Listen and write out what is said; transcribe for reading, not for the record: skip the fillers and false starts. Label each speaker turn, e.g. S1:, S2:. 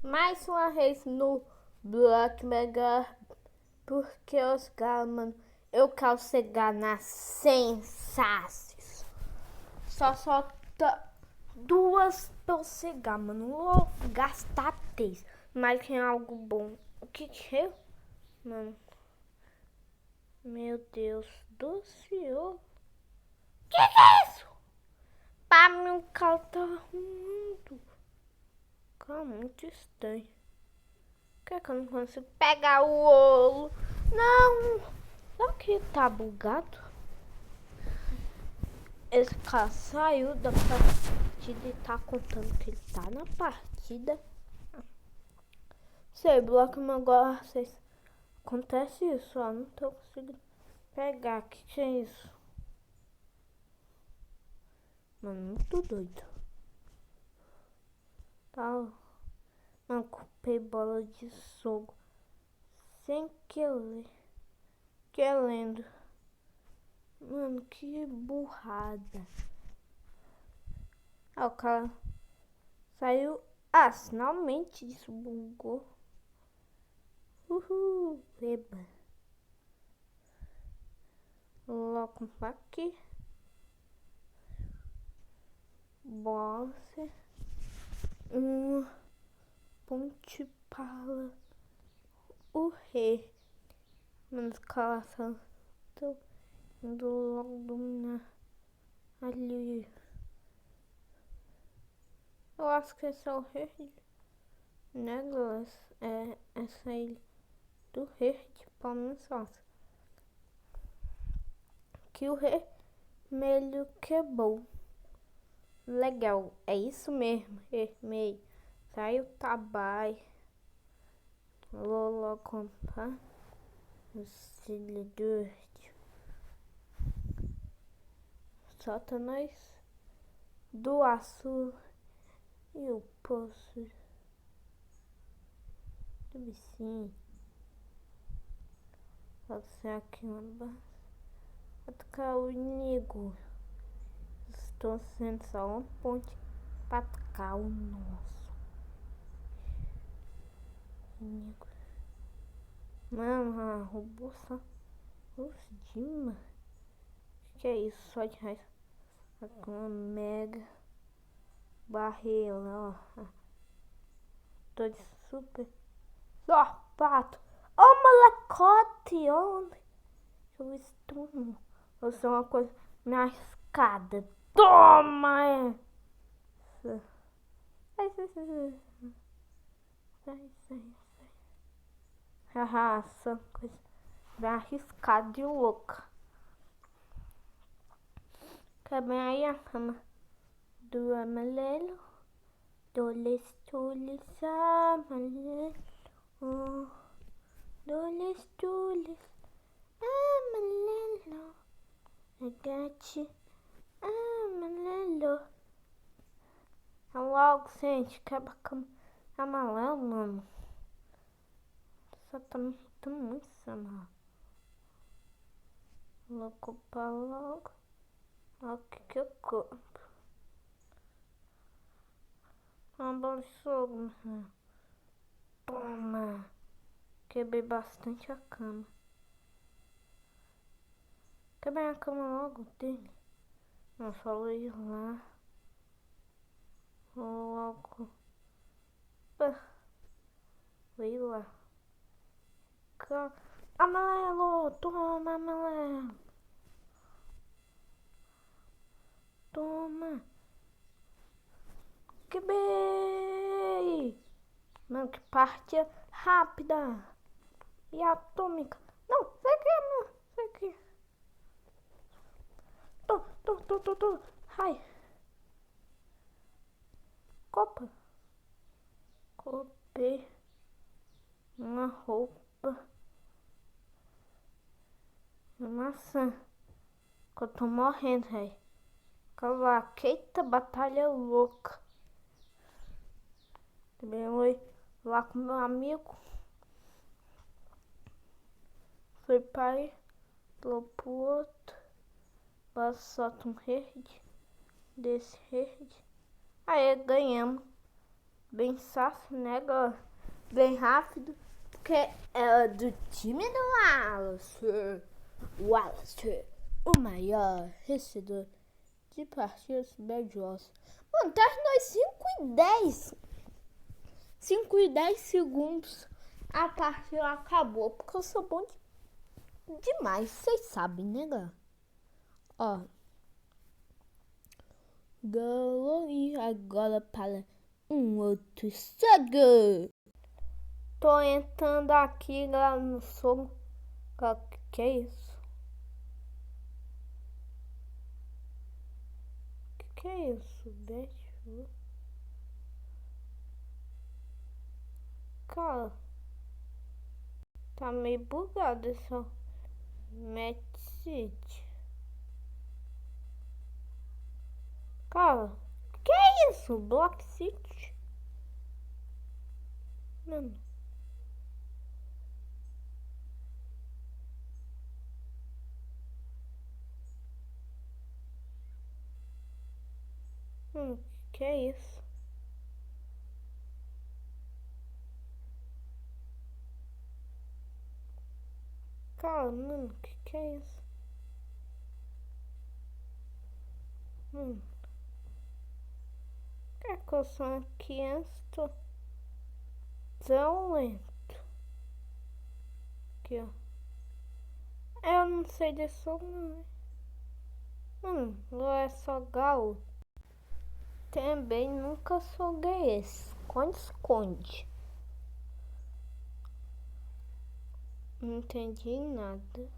S1: Mais uma vez no Block Mega. Porque os caras, mano, eu quero chegar nas sensações. Só solta duas pra eu chegar, mano. Vou gastar três. Mas tem algo bom. O que é? Mano. Meu Deus do céu. Que é isso? Pra mim o carro tá arrumando. Cara, muito estranho. Por que eu não consigo pegar o ouro? Não. Será que tá bugado? Esse cara saiu da partida e tá contando que ele tá na partida. Sei, bloco agora. Acontece isso, ó. Não tô conseguindo pegar. Que é isso? Mano, muito doido. Tá. Mano, comprei bola de soco. Sem querer. Querendo. Mano, que burrada. Ah, o cara saiu. Ah, finalmente isso bugou. Uhul. Eba. Logo aqui. Bossa. Ponte para o rei. Mano, escalação. Tô indo logo ali. Eu acho que esse é o rei, né, Glass? É essa ilha do rei de Palmeiras. Que o rei melhor que bom. Legal, é isso mesmo, meio. Saiu trabalho. Vou logo comprar o acelerador. Solta nós do aço e o poço do vicinho. Pode ser aqui uma base. Vou tocar o nego. Estou sendo só uma ponte para tocar o nosso nego. Mano, roubou só os Dima. Que é isso? Só de raiz. Com uma mega barreira, ó. Tô de super. Ó, pato. Ô, molecote, homem. Eu estou. Eu sou uma coisa. Minha escada. Toma essa. Sai. Haha, essa coisa bem arriscada de louca. Também aí a cama do amarelo. Dois tules amarelo. Dois tules amarelo. Agate amarelo. Logo, gente, quebra a cama amarelo, mano. Só tá me irritando muito essa amarelo. Logo pra logo. Olha o que eu compro. Uma bola de fogo. Toma. Quebrei bastante a cama. Quebrei a cama logo dele. Não falou ir lá. Logo. Vou ir lá. Amarelo. Toma, amarelo. Toma. Quebrei. Mano, que partida rápida. E atômica. Não, sai aqui, mano. Sai aqui. Tô. Ai. Copa. Copei uma roupa. Uma maçã. Que eu tô morrendo, velho. Cavaqueita batalha louca. Também fui lá com meu amigo. Foi pai. Falou pro outro. Lá solta um verde. Desse verde. Aí ganhamos. bem fácil, né, galera? Bem rápido, porque é do time do Wallace. Wallace, o maior recebedor de partidas médios. Mano, terminou 5 e 10 segundos. A partida acabou, porque eu sou bom demais, vocês sabem, né, galera? Ó. Gol e agora para um outro jogo. Tô entrando aqui lá no som. Que é isso? Que é isso, bicho? Cara, tá meio bugado essa Match City. Cara, que é isso? Block City? Mano. Que é isso? Cara, mano, que é isso? Que eu sou uma criança? Tô tão lento. Aqui, ó. Eu não sei desse jogo, não. Não é só gal. Também nunca joguei esse. Esconde. Não entendi nada.